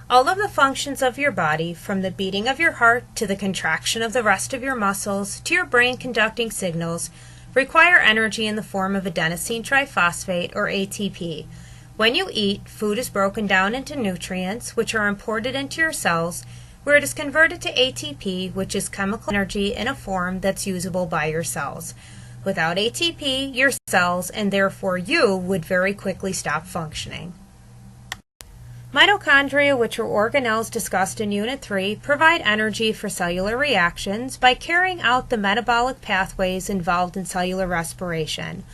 All of the functions of your body, from the beating of your heart to the contraction of the rest of your muscles to your brain conducting signals, require energy in the form of adenosine triphosphate, or ATP. When you eat, food is broken down into nutrients, which are imported into your cells, where it is converted to ATP, which is chemical energy in a form that's usable by your cells. Without ATP, your cells, and therefore you, would very quickly stop functioning. Mitochondria, which are organelles discussed in Unit 3, provide energy for cellular reactions by carrying out the metabolic pathways involved in cellular respiration.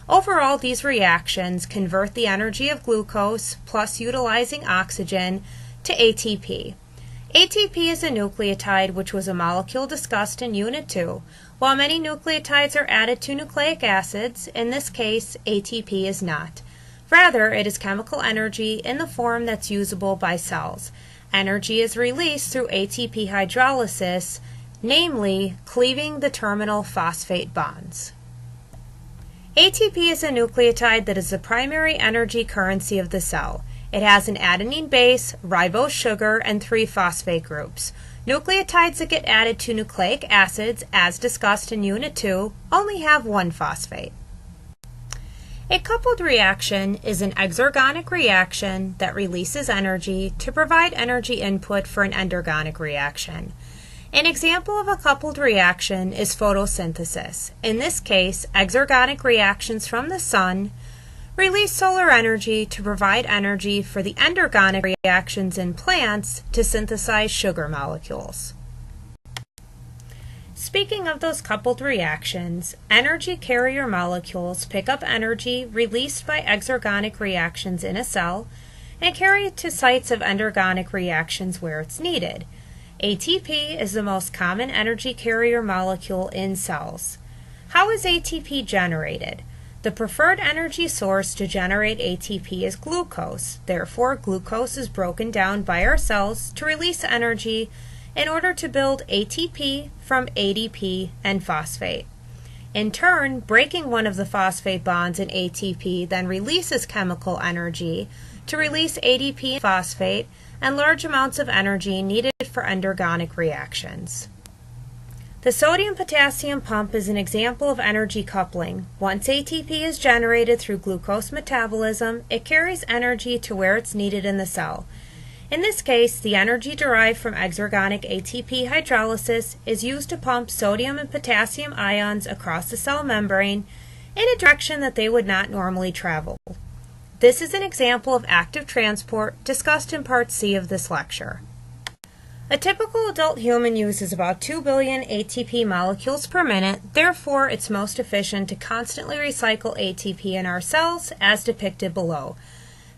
Overall, these reactions convert the energy of glucose, plus utilizing oxygen, to ATP. ATP is a nucleotide, which was a molecule discussed in Unit 2. While many nucleotides are added to nucleic acids, in this case, ATP is not. Rather, it is chemical energy in the form that's usable by cells. Energy is released through ATP hydrolysis, namely cleaving the terminal phosphate bonds. ATP is a nucleotide that is the primary energy currency of the cell. It has an adenine base, ribose sugar, and 3 phosphate groups. Nucleotides that get added to nucleic acids, as discussed in Unit 2, only have 1 phosphate. A coupled reaction is an exergonic reaction that releases energy to provide energy input for an endergonic reaction. An example of a coupled reaction is photosynthesis. In this case, exergonic reactions from the sun release solar energy to provide energy for the endergonic reactions in plants to synthesize sugar molecules. Speaking of those coupled reactions, energy carrier molecules pick up energy released by exergonic reactions in a cell and carry it to sites of endergonic reactions where it's needed. ATP is the most common energy carrier molecule in cells. How is ATP generated? The preferred energy source to generate ATP is glucose. Therefore, glucose is broken down by our cells to release energy in order to build ATP from ADP and phosphate. In turn, breaking one of the phosphate bonds in ATP then releases chemical energy to release ADP and phosphate and large amounts of energy needed for endergonic reactions. The sodium-potassium pump is an example of energy coupling. Once ATP is generated through glucose metabolism, it carries energy to where it's needed in the cell. In this case, the energy derived from exergonic ATP hydrolysis is used to pump sodium and potassium ions across the cell membrane in a direction that they would not normally travel. This is an example of active transport discussed in Part C of this lecture. A typical adult human uses about 2 billion ATP molecules per minute, therefore it's most efficient to constantly recycle ATP in our cells as depicted below.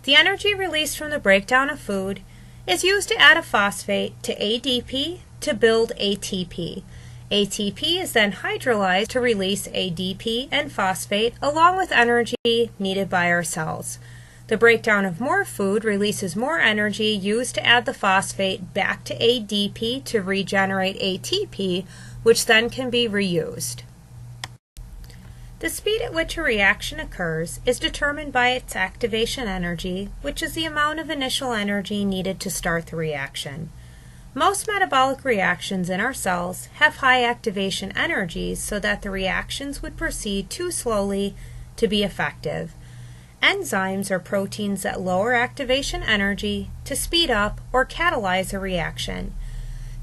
The energy released from the breakdown of food is used to add a phosphate to ADP to build ATP. ATP is then hydrolyzed to release ADP and phosphate along with energy needed by our cells. The breakdown of more food releases more energy used to add the phosphate back to ADP to regenerate ATP, which then can be reused. The speed at which a reaction occurs is determined by its activation energy, which is the amount of initial energy needed to start the reaction. Most metabolic reactions in our cells have high activation energies so that the reactions would proceed too slowly to be effective. Enzymes are proteins that lower activation energy to speed up or catalyze a reaction.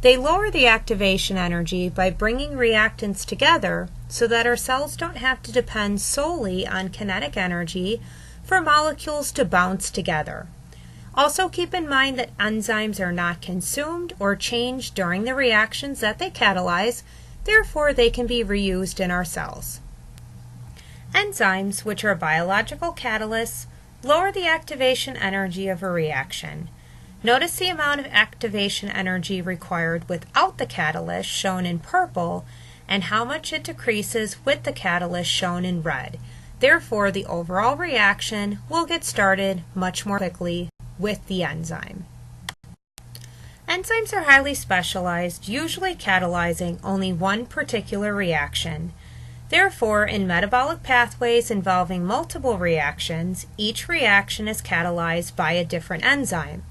They lower the activation energy by bringing reactants together so that our cells don't have to depend solely on kinetic energy for molecules to bounce together. Also keep in mind that enzymes are not consumed or changed during the reactions that they catalyze, therefore they can be reused in our cells. Enzymes, which are biological catalysts, lower the activation energy of a reaction. Notice the amount of activation energy required without the catalyst, shown in purple, and how much it decreases with the catalyst, shown in red. Therefore, the overall reaction will get started much more quickly with the enzyme. Enzymes are highly specialized, usually catalyzing only one particular reaction. Therefore, in metabolic pathways involving multiple reactions, each reaction is catalyzed by a different enzyme.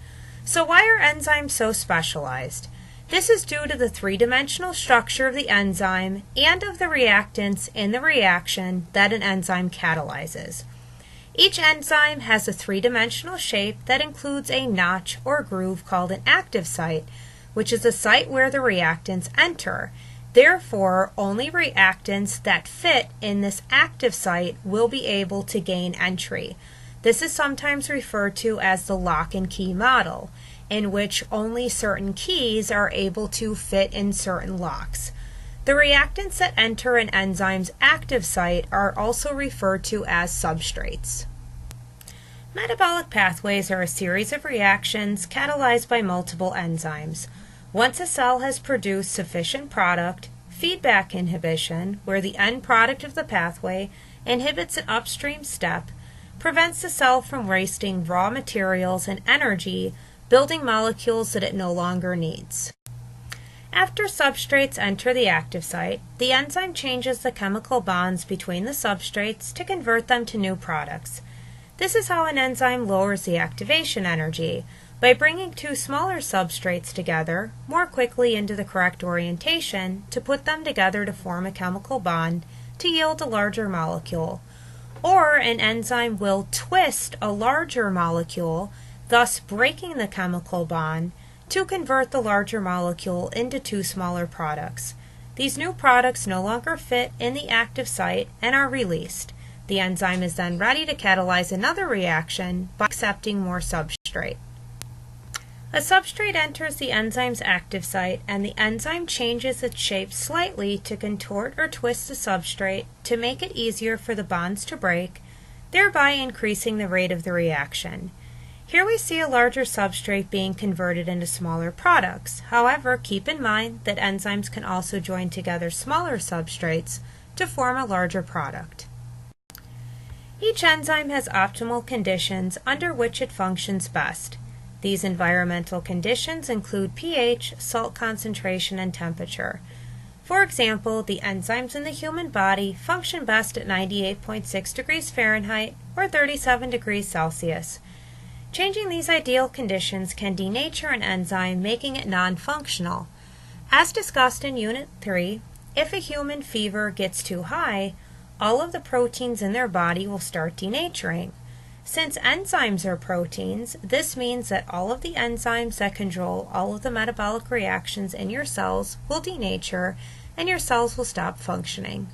So why are enzymes so specialized? This is due to the three-dimensional structure of the enzyme and of the reactants in the reaction that an enzyme catalyzes. Each enzyme has a three-dimensional shape that includes a notch or groove called an active site, which is a site where the reactants enter. Therefore, only reactants that fit in this active site will be able to gain entry. This is sometimes referred to as the lock and key model, in which only certain keys are able to fit in certain locks. The reactants that enter an enzyme's active site are also referred to as substrates. Metabolic pathways are a series of reactions catalyzed by multiple enzymes. Once a cell has produced sufficient product, feedback inhibition, where the end product of the pathway inhibits an upstream step, prevents the cell from wasting raw materials and energy building molecules that it no longer needs. After substrates enter the active site, the enzyme changes the chemical bonds between the substrates to convert them to new products. This is how an enzyme lowers the activation energy, by bringing two smaller substrates together more quickly into the correct orientation to put them together to form a chemical bond to yield a larger molecule. Or an enzyme will twist a larger molecule, thus breaking the chemical bond, to convert the larger molecule into two smaller products. These new products no longer fit in the active site and are released. The enzyme is then ready to catalyze another reaction by accepting more substrate. A substrate enters the enzyme's active site, and the enzyme changes its shape slightly to contort or twist the substrate to make it easier for the bonds to break, thereby increasing the rate of the reaction. Here we see a larger substrate being converted into smaller products. However, keep in mind that enzymes can also join together smaller substrates to form a larger product. Each enzyme has optimal conditions under which it functions best. These environmental conditions include pH, salt concentration, and temperature. For example, the enzymes in the human body function best at 98.6 degrees Fahrenheit or 37 degrees Celsius. Changing these ideal conditions can denature an enzyme, making it non-functional. As discussed in Unit 3, if a human fever gets too high, all of the proteins in their body will start denaturing. Since enzymes are proteins, this means that all of the enzymes that control all of the metabolic reactions in your cells will denature and your cells will stop functioning.